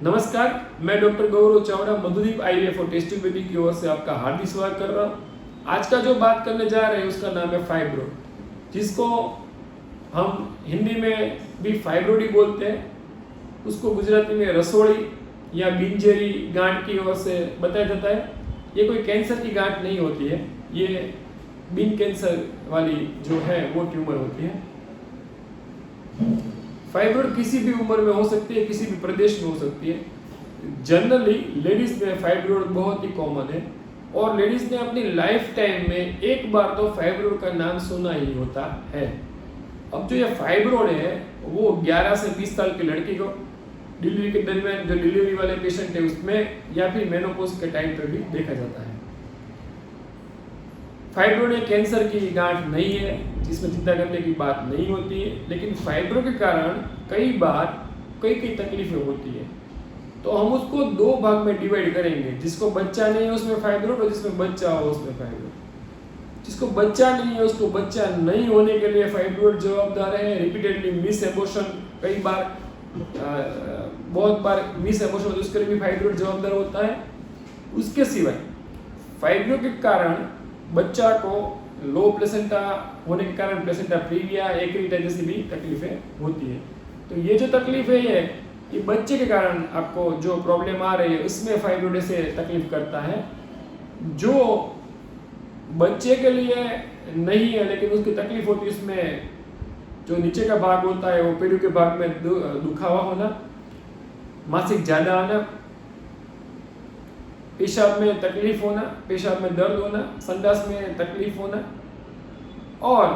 नमस्कार, मैं डॉक्टर गौरव चावड़ा मधुदीप आईवीएफ और टेस्टिंग बेबी की ओर से आपका हार्दिक स्वागत कर रहा हूँ। आज का जो बात करने जा रहे हैं उसका नाम है फाइब्रोड, जिसको हम हिंदी में भी फाइब्रोड ही बोलते हैं। उसको गुजराती में रसोड़ी या बिंजेरी गांठ की ओर से बताया जाता है। ये कोई कैंसर की गांठ नहीं होती है, ये बिन कैंसर वाली जो है वो ट्यूमर होती है। फाइब्रोड किसी भी उम्र में हो सकती है, किसी भी प्रदेश में हो सकती है। जनरली लेडीज में फाइब्रोड बहुत ही कॉमन है और लेडीज ने अपनी लाइफ टाइम में एक बार तो फाइब्रोड का नाम सुना ही होता है। अब जो ये फाइब्रोड है वो 11 से 20 साल की लड़की को डिलीवरी के दरमियान जो डिलीवरी वाले पेशेंट है उसमें या फिर मेनोपॉज के टाइम पर भी देखा जाता है। फाइब्रोड एक कैंसर की गांठ नहीं है जिसमें चिंता करने की बात नहीं होती है, लेकिन फाइब्रोड के कारण कई बार कई तकलीफें होती है। तो हम उसको दो भाग में डिवाइड करेंगे, जिसको बच्चा नहीं है उसमें फाइब्रोड और जिसमें बच्चा हो उसमें फाइब्रोड। जिसको बच्चा नहीं है उसको बच्चा नहीं होने के लिए फाइब्रोड जवाबदार है। रिपीटेडली मिस एबॉर्शन, कई बार बहुत बार मिस एबॉर्शन उसके लिए भी फाइब्रोड जवाबदार होता है। उसके सिवाय फाइब्रोड के कारण बच्चा को लो प्लेसेंटा होने के कारण प्लेसेंटा प्रीविया एक्रिटा जैसी भी तकलीफें होती है। तो ये जो तकलीफ है ये बच्चे के कारण आपको जो प्रॉब्लम आ रही है उसमें फाइब्रोड से तकलीफ करता है। जो बच्चे के लिए नहीं है लेकिन उसकी तकलीफ होती है, उसमें जो नीचे का भाग होता है वो पेड़ों के भाग में दुखावा होना, मासिक ज़्यादा आना, पेशाब में तकलीफ होना, पेशाब में दर्द होना, संडास में तकलीफ होना और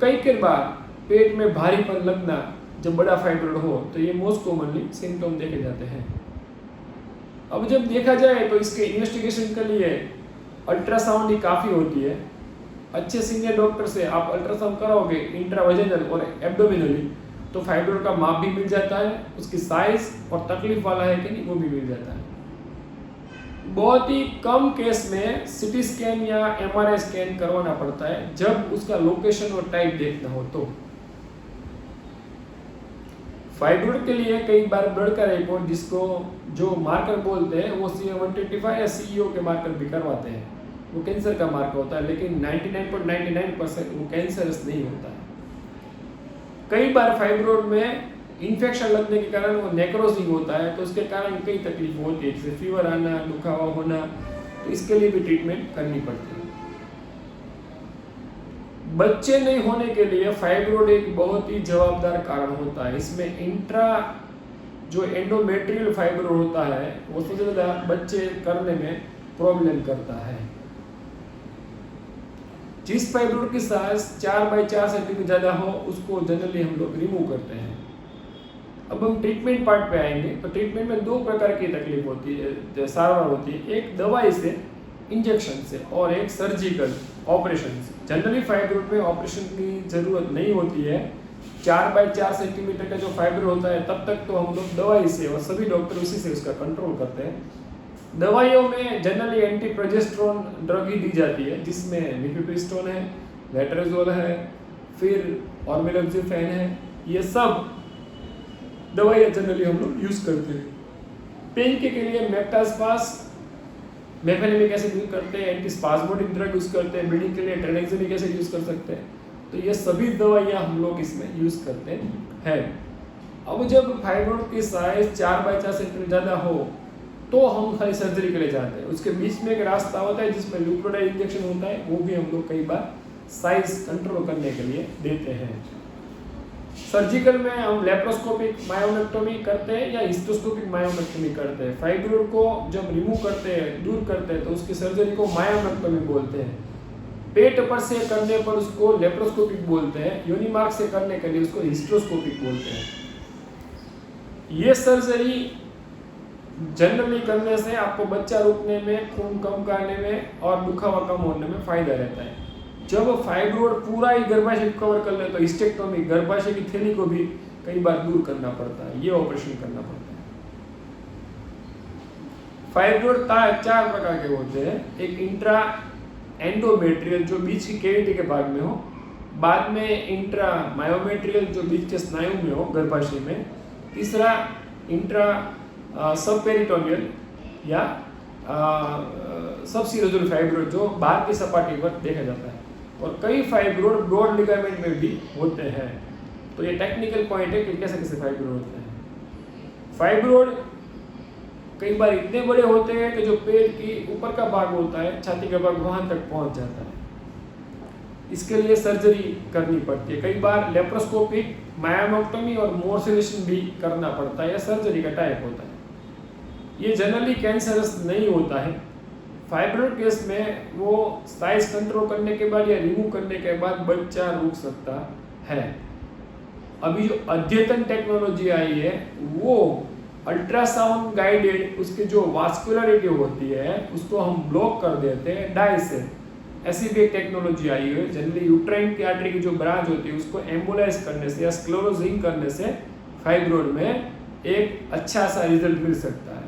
कई बार पेट में भारीपन लगना। जब बड़ा फाइब्रोड हो तो ये मोस्ट कॉमनली सिम्टम देखे जाते हैं। अब जब देखा जाए तो इसके इन्वेस्टिगेशन के लिए अल्ट्रासाउंड ही काफ़ी होती है। अच्छे सीनियर डॉक्टर से आप अल्ट्रासाउंड कराओगे इंट्रावेजिनल और एब्डोमिनली तो फाइब्रोड का माप भी मिल जाता है, उसकी साइज और तकलीफ वाला है कि नहीं वो भी मिल जाता है। बहुत ही कम केस में सिटी स्कैन या एमआरआई स्कैन करवाना पड़ता है जब उसका लोकेशन और टाइप देखना हो तो। फाइब्रोड के लिए कई बार ब्लड का रिपोर्ट, जिसको जो मार्कर बोलते हैं, वो CA-125 या CEO के मार्कर भी करवाते हैं। वो कैंसर का मार्कर होता है, लेकिन 99.99% वो कैंसरस नहीं होता है। कई बार फाइब्रोड में इन्फेक्शन लगने के कारण वो नेक्रोसिंग होता है, तो उसके कारण कई तकलीफ होती है, जैसे फीवर आना, दुखावा होना। तो इसके लिए भी ट्रीटमेंट करनी पड़ती है। बच्चे नहीं होने के लिए फाइब्रोड एक बहुत ही जवाबदार कारण होता है। इसमें इंट्रा जो एंडोमेट्रियल फाइब्रोड होता है वो सबसे ज़्यादा बच्चे करने में प्रॉब्लम करता है। जिस फाइब्रोड की साइज 4x4 सेंटीमीटर ज़्यादा हो उसको जनरली हम लोग रिमूव करते हैं। अब हम ट्रीटमेंट पार्ट पे आएंगे तो ट्रीटमेंट में दो प्रकार की तकलीफ होती है, सारवार होती है। एक दवाई से, इंजेक्शन से, और एक सर्जिकल ऑपरेशन से। जनरली फाइब्रोड में ऑपरेशन की ज़रूरत नहीं होती है। 4x4 सेंटीमीटर का जो फाइब्रोड होता है तब तक तो हम लोग दवाई से, और सभी डॉक्टर उसी से उसका कंट्रोल करते हैं। दवाइयों में जनरली एंटी प्रोजेस्टेरोन ड्रग ही दी जाती है, जिसमें मिफेप्रिस्टोन है, लेट्रोजोल है, फिर ऑर्मेलोक्सिफेन है। ये सब दवाइयाँ जनरली हम लोग यूज़ करते हैं। पेन के लिए मेप्टास्पास, मेफेनेमिक एसिड यूज करते हैं, एंटी स्पाज्मोडिक ड्रग यूज़ करते हैं। ब्लीडिंग के लिए ट्रेनेक्सेमिक एसिड यूज़ कर सकते हैं। तो ये सभी दवाइयाँ हम लोग इसमें यूज़ करते हैं। अब जब फाइब्रोड की साइज 4x4 सेंटीमीटर ज़्यादा हो तो हम खाली सर्जरी के लिए जाते हैं। उसके बीच में एक रास्ता होता है जिसमें ल्यूकोडाइन इंजेक्शन होता है, वो भी हम लोग कई बार साइज कंट्रोल करने के लिए देते हैं। सर्जिकल में हम लेप्रोस्कोपिक मायोमेक्टोमी करते हैं या हिस्टोस्कोपिक मायोमेक्टोमी करते हैं। फाइब्रोड को जब रिमूव करते हैं, दूर करते हैं, तो उसकी सर्जरी को मायोमेक्टोमी बोलते हैं। पेट पर से करने पर उसको लेप्रोस्कोपिक बोलते हैं। योनि मार्ग से करने के लिए उसको हिस्टोस्कोपिक बोलते हैं। ये सर्जरी जनरली करने से आपको बच्चा रोकने में, खून कम करने में और दुखावा कम होने में फायदा रहता है। जब फाइब्रोड पूरा ही गर्भाशय कवर कर ले तो हिस्टेक्टोमी, गर्भाशय की थैली को भी कई बार दूर करना पड़ता है, ये ऑपरेशन करना पड़ता है। फाइब्रोड 4 प्रकार के होते हैं। एक इंट्रा एंडोमेट्रियल जो बीच की कैविटी के भाग में हो, बाद में इंट्रा मायोमेट्रियल जो बीच के स्नायु में हो गर्भाशय में, तीसरा इंट्रा सब पेरिटोनियल या सब सीरोजल फाइब्रोड जो बाहर की सपाटी पर देखा जाता है, और कई फाइब्रोड ब्रॉड लिगामेंट में भी होते हैं। तो ये टेक्निकल पॉइंट है कि कैसे कैसे फाइब्रोड होते हैं। फाइब्रोड कई बार इतने बड़े होते हैं कि जो पेट की ऊपर का भाग होता है, छाती का भाग, वहां तक पहुंच जाता है। इसके लिए सर्जरी करनी पड़ती है, कई बार लेप्रोस्कोपिक, मायोमेक्टोमी और मोर्सिलेशन भी करना पड़ता है, या सर्जरी का टाइप होता है। ये जनरली कैंसरस नहीं होता है। फाइब्रोइड केस में वो साइज कंट्रोल करने के बाद या रिमूव करने के बाद बच्चा रुक सकता है। अभी जो अद्यतन टेक्नोलॉजी आई है वो अल्ट्रासाउंड गाइडेड, उसकी जो वास्कुलरिटी होती है उसको हम ब्लॉक कर देते हैं डाई से। ऐसी भी एक टेक्नोलॉजी आई है। जनरली यूट्राइन की आर्टरी की जो ब्रांच होती है उसको एम्बोलाइज करने से या स्क्लेरोजिंग करने से फाइब्रोइड में एक अच्छा सा रिजल्ट मिल सकता है।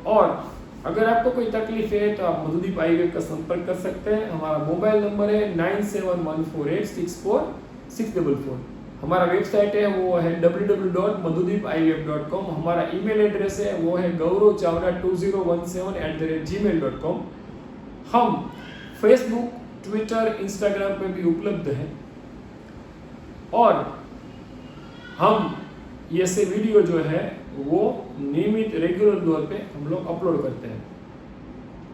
और अगर आपको कोई तकलीफ है तो आप मधुदीप आईवीएफ का संपर्क कर सकते हैं। हमारा मोबाइल नंबर है 9714864644। हमारा वेबसाइट है वो है www.madhudipivf.com। हमारा ईमेल एड्रेस है वो है gauravchavda2017@gmail.com। हम फेसबुक, ट्विटर, इंस्टाग्राम पे भी उपलब्ध हैं, और हम ये से वीडियो जो है वो नियमित रेगुलर तौर पे हम लोग अपलोड करते हैं।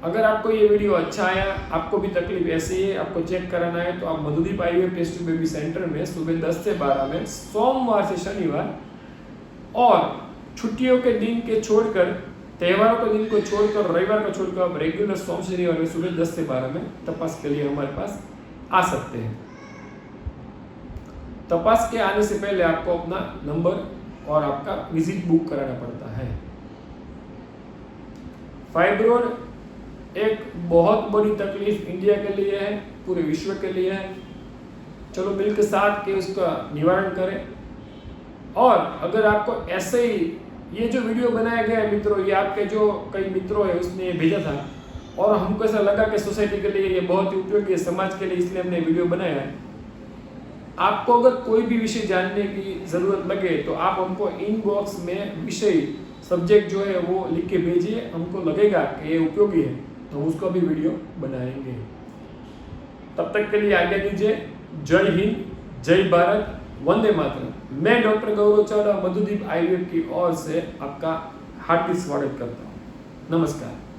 अगर आपको ये वीडियो अच्छा आया, आपको भी तकलीफ ऐसी है, आपको चेक कराना है, तो आप Madhudeep IVF test tube baby centre में सुबह 10 से 12 में सोमवार से शनिवार, और छुट्टियों के दिन के छोड़कर, त्योहारों के दिन को छोड़कर, रविवार को छोड़कर आप रेगुलर सोम शनिवार में सुबह 10 से 12 में तपास के लिए हमारे पास आ सकते हैं। तपास के आने से पहले आपको अपना नंबर और आपका विजिट बुक कराना पड़ता है। फाइब्रोइड एक बहुत बड़ी तकलीफ इंडिया के लिए है, पूरे विश्व के लिए है। चलो मिलकर साथ के उसका निवारण करें। और अगर आपको ऐसे ही ये जो वीडियो बनाया गया है मित्रों, ये आपके जो कई मित्रों है उसने भेजा था, और हमको ऐसा लगा कि सोसाइटी के लिए ये बहुत ही उपयोगी है, समाज के लिए, इसलिए हमने वीडियो बनाया है। आपको अगर कोई भी विषय जानने की ज़रूरत लगे तो आप हमको इनबॉक्स में विषय, सब्जेक्ट जो है वो लिख के भेजिए। हमको लगेगा कि ये उपयोगी है तो उसको भी वीडियो बनाएंगे। तब तक के लिए आज्ञा दीजिए। जय हिंद, जय भारत, वंदे मातरम। मैं डॉक्टर गौरव चावड़ा मधुदीप आईवीएफ की ओर से आपका हार्दिक स्वागत करता हूँ। नमस्कार।